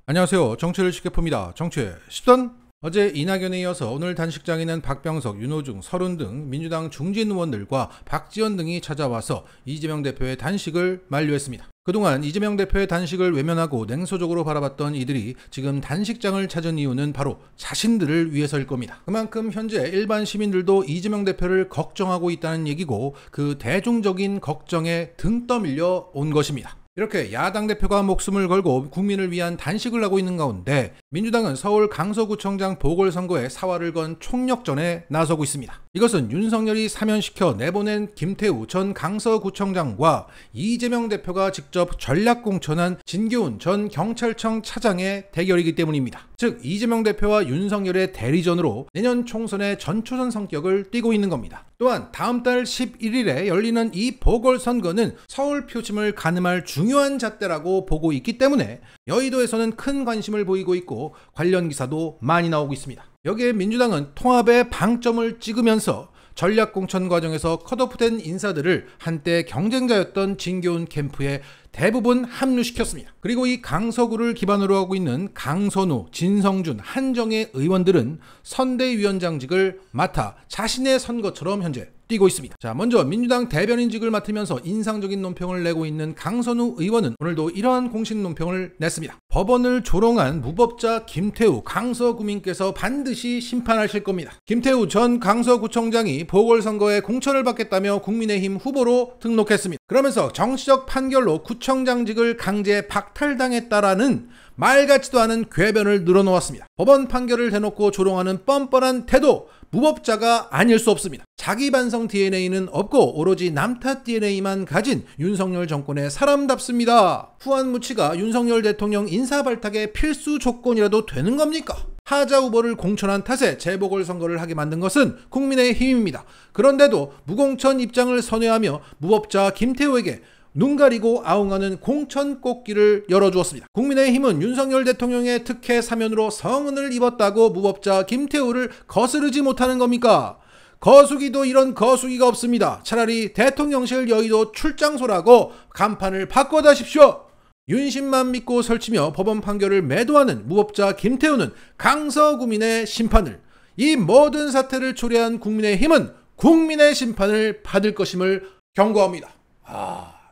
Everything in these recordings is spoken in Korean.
안녕하세요. 정치를 쉽게 풉니다. 정치의 10선. 어제 이낙연에 이어서 오늘 단식장에는 박병석, 윤호중, 서른 등 민주당 중진 의원들과 박지원 등이 찾아와서 이재명 대표의 단식을 만류했습니다. 그동안 이재명 대표의 단식을 외면하고 냉소적으로 바라봤던 이들이 지금 단식장을 찾은 이유는 바로 자신들을 위해서일 겁니다. 그만큼 현재 일반 시민들도 이재명 대표를 걱정하고 있다는 얘기고, 그 대중적인 걱정에 등 떠밀려 온 것입니다. 이렇게 야당 대표가 목숨을 걸고 국민을 위한 단식을 하고 있는 가운데 민주당은 서울 강서구청장 보궐선거에 사활을 건 총력전에 나서고 있습니다. 이것은 윤석열이 사면시켜 내보낸 김태우 전 강서구청장과 이재명 대표가 직접 전략 공천한 진교훈 전 경찰청 차장의 대결이기 때문입니다. 즉 이재명 대표와 윤석열의 대리전으로 내년 총선의 전초선 성격을 띠고 있는 겁니다. 또한 다음 달 11일에 열리는 이 보궐선거는 서울 표심을 가늠할 중요한 잣대라고 보고 있기 때문에 여의도에서는 큰 관심을 보이고 있고 관련 기사도 많이 나오고 있습니다. 여기에 민주당은 통합의 방점을 찍으면서 전략 공천 과정에서 컷오프된 인사들을 한때 경쟁자였던 진교훈 캠프에 대부분 합류시켰습니다. 그리고 이 강서구를 기반으로 하고 있는 강선우, 진성준, 한정혜 의원들은 선대위원장직을 맡아 자신의 선거처럼 현재 뛰고 있습니다. 자, 먼저 민주당 대변인직을 맡으면서 인상적인 논평을 내고 있는 강선우 의원은 오늘도 이러한 공식 논평을 냈습니다. 법원을 조롱한 무법자 김태우 강서구민께서 반드시 심판하실 겁니다. 김태우 전 강서구청장이 보궐선거에 공천을 받겠다며 국민의힘 후보로 등록했습니다. 그러면서 정치적 판결로 구청장직을 강제 박탈당했다라는 말 같지도 않은 궤변을 늘어놓았습니다. 법원 판결을 대놓고 조롱하는 뻔뻔한 태도, 무법자가 아닐 수 없습니다. 자기 반성 DNA는 없고 오로지 남탓 DNA만 가진 윤석열 정권의 사람답습니다. 후한무치가 윤석열 대통령 인사발탁의 필수 조건이라도 되는 겁니까? 하자 후보를 공천한 탓에 재보궐선거를 하게 만든 것은 국민의힘입니다. 그런데도 무공천 입장을 선회하며 무법자 김태우에게 눈 가리고 아웅하는 공천 꽃길을 열어주었습니다. 국민의힘은 윤석열 대통령의 특혜 사면으로 성은을 입었다고 무법자 김태우를 거스르지 못하는 겁니까? 거수기도 이런 거수기가 없습니다. 차라리 대통령실 여의도 출장소라고 간판을 바꿔다십시오. 윤심만 믿고 설치며 법원 판결을 매도하는 무법자 김태우는 강서구민의 심판을, 이 모든 사태를 초래한 국민의힘은 국민의 심판을 받을 것임을 경고합니다.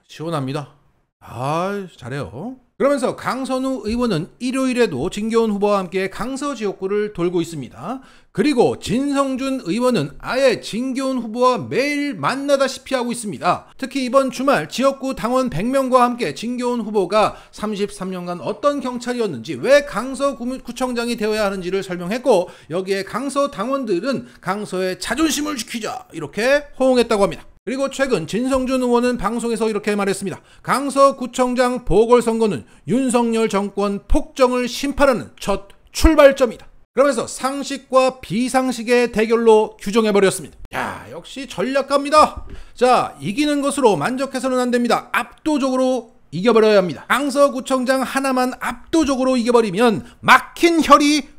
시원합니다. 잘해요. 그러면서 강선우 의원은 일요일에도 진교훈 후보와 함께 강서 지역구를 돌고 있습니다. 그리고 진성준 의원은 아예 진교훈 후보와 매일 만나다시피 하고 있습니다. 특히 이번 주말 지역구 당원 100명과 함께 진교훈 후보가 33년간 어떤 경찰이었는지, 왜 강서구청장이 되어야 하는지를 설명했고, 여기에 강서 당원들은 강서의 자존심을 지키자 이렇게 호응했다고 합니다. 그리고 최근 진성준 의원은 방송에서 이렇게 말했습니다. 강서구청장 보궐선거는 윤석열 정권 폭정을 심판하는 첫 출발점이다. 그러면서 상식과 비상식의 대결로 규정해버렸습니다. 역시 전략가입니다. 자, 이기는 것으로 만족해서는 안 됩니다. 압도적으로 이겨버려야 합니다. 강서구청장 하나만 압도적으로 이겨버리면 막힌 혈이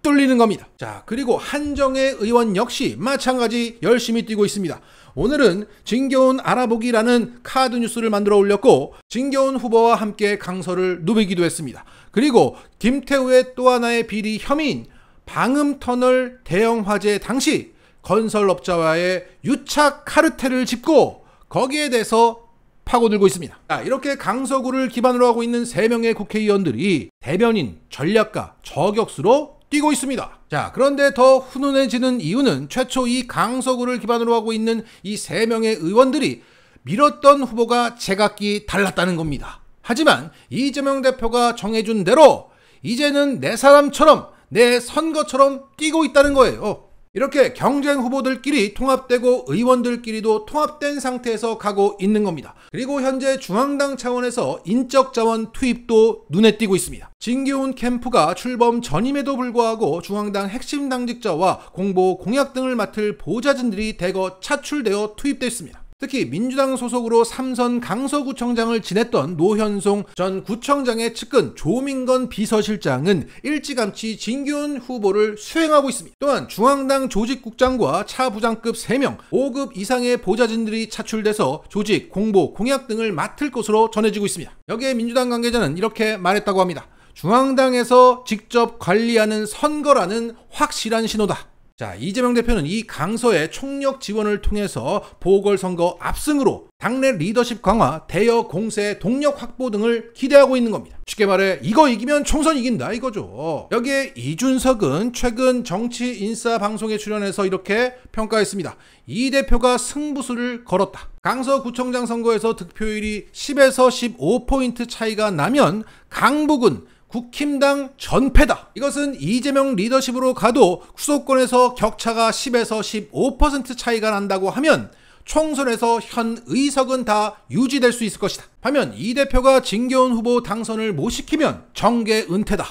뚫리는 겁니다. 자, 그리고 한정혜 의원 역시 마찬가지 열심히 뛰고 있습니다. 오늘은 진교훈 알아보기라는 카드 뉴스를 만들어 올렸고, 진교훈 후보와 함께 강서를 누비기도 했습니다. 그리고 김태우의 또 하나의 비리 혐의인 방음터널 대형 화재 당시 건설업자와의 유착 카르텔을 짚고 거기에 대해서 파고들고 있습니다. 이렇게 강서구를 기반으로 하고 있는 3명의 국회의원들이 대변인, 전략가, 저격수로 뛰고 있습니다. 자, 그런데 더 훈훈해지는 이유는 최초 이 강서구를 기반으로 하고 있는 이 3명의 의원들이 밀었던 후보가 제각기 달랐다는 겁니다. 하지만 이재명 대표가 정해준 대로 이제는 내 사람처럼, 내 선거처럼 뛰고 있다는 거예요. 이렇게 경쟁 후보들끼리 통합되고 의원들끼리도 통합된 상태에서 가고 있는 겁니다. 그리고 현재 중앙당 차원에서 인적 자원 투입도 눈에 띄고 있습니다. 진교훈 캠프가 출범 전임에도 불구하고 중앙당 핵심 당직자와 공보 공약 등을 맡을 보좌진들이 대거 차출되어 투입됐습니다. 특히 민주당 소속으로 3선 강서구청장을 지냈던 노현송 전 구청장의 측근 조민건 비서실장은 일찌감치 진교훈 후보를 수행하고 있습니다. 또한 중앙당 조직국장과 차부장급 3명, 5급 이상의 보좌진들이 차출돼서 조직, 공보, 공약 등을 맡을 것으로 전해지고 있습니다. 여기에 민주당 관계자는 이렇게 말했다고 합니다. 중앙당에서 직접 관리하는 선거라는 확실한 신호다. 자, 이재명 대표는 이 강서의 총력 지원을 통해서 보궐선거 압승으로 당내 리더십 강화, 대여 공세 동력 확보 등을 기대하고 있는 겁니다. 쉽게 말해 이거 이기면 총선 이긴다 이거죠. 여기에 이준석은 최근 정치 인싸 방송에 출연해서 이렇게 평가했습니다. 이 대표가 승부수를 걸었다. 강서구청장 선거에서 득표율이 10에서 15포인트 차이가 나면 강북은 국힘당 전패다. 이것은 이재명 리더십으로 가도 수도권에서 격차가 10에서 15% 차이가 난다고 하면 총선에서 현 의석은 다 유지될 수 있을 것이다. 반면 이 대표가 진교훈 후보 당선을 못 시키면 정계 은퇴다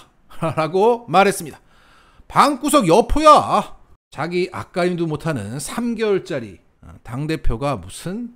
라고 말했습니다. 방구석 여포야. 자기 앞가림도 못하는 3개월짜리 당대표가 무슨...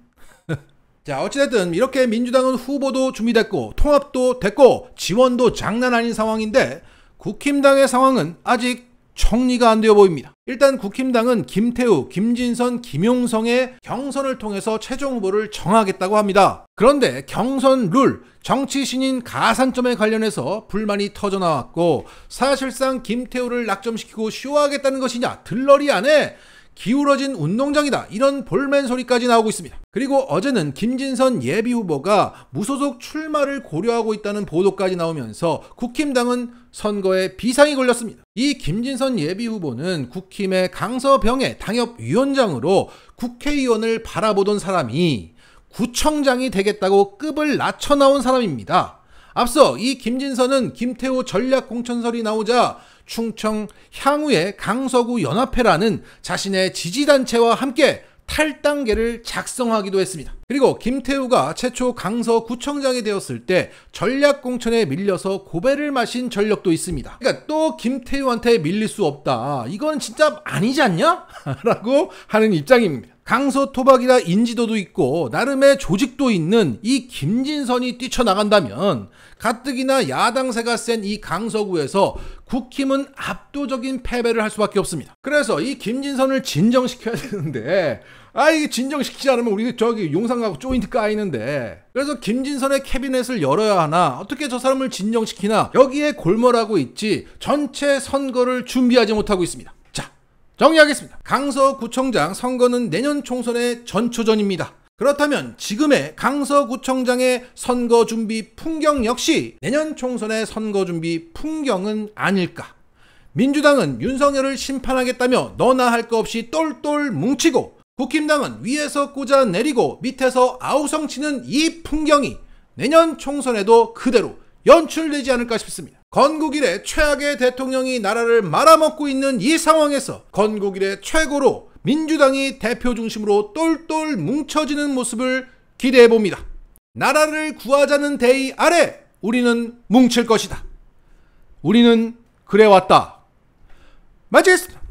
자, 어찌됐든 이렇게 민주당은 후보도 준비됐고 통합도 됐고 지원도 장난 아닌 상황인데 국힘당의 상황은 아직 정리가 안 되어 보입니다. 일단 국힘당은 김태우, 김진선, 김용성의 경선을 통해서 최종 후보를 정하겠다고 합니다. 그런데 경선 룰, 정치 신인 가산점에 관련해서 불만이 터져나왔고 사실상 김태우를 낙점시키고 쇼하겠다는 것이냐, 들러리 안에 기울어진 운동장이다, 이런 볼멘 소리까지 나오고 있습니다. 그리고 어제는 김진선 예비후보가 무소속 출마를 고려하고 있다는 보도까지 나오면서 국힘당은 선거에 비상이 걸렸습니다. 이 김진선 예비후보는 국힘의 강서병의 당협위원장으로 국회의원을 바라보던 사람이 구청장이 되겠다고 급을 낮춰 나온 사람입니다. 앞서 이 김진선은 김태우 전략공천설이 나오자 충청 향후의 강서구 연합회라는 자신의 지지단체와 함께 탈당계를 작성하기도 했습니다. 그리고 김태우가 최초 강서구청장이 되었을 때 전략공천에 밀려서 고배를 마신 전력도 있습니다. 그러니까 또 김태우한테 밀릴 수 없다, 이건 진짜 아니지 않냐? 라고 하는 입장입니다. 강서 토박이라 인지도도 있고 나름의 조직도 있는 이 김진선이 뛰쳐나간다면 가뜩이나 야당세가 센 이 강서구에서 국힘은 압도적인 패배를 할 수밖에 없습니다. 그래서 이 김진선을 진정시켜야 되는데 이게 진정시키지 않으면 우리 저기 용산 가고 조인트 까이는데, 그래서 김진선의 캐비넷을 열어야 하나, 어떻게 저 사람을 진정시키나, 여기에 골몰하고 있지 전체 선거를 준비하지 못하고 있습니다. 자, 정리하겠습니다. 강서구청장 선거는 내년 총선의 전초전입니다. 그렇다면 지금의 강서구청장의 선거 준비 풍경 역시 내년 총선의 선거 준비 풍경은 아닐까. 민주당은 윤석열을 심판하겠다며 너나 할 거 없이 똘똘 뭉치고, 국힘당은 위에서 꽂아 내리고 밑에서 아우성치는 이 풍경이 내년 총선에도 그대로 연출되지 않을까 싶습니다. 건국 이래 최악의 대통령이 나라를 말아먹고 있는 이 상황에서 건국 이래 최고로 민주당이 대표 중심으로 똘똘 뭉쳐지는 모습을 기대해봅니다. 나라를 구하자는 대의 아래 우리는 뭉칠 것이다. 우리는 그래왔다. 마치겠습니다.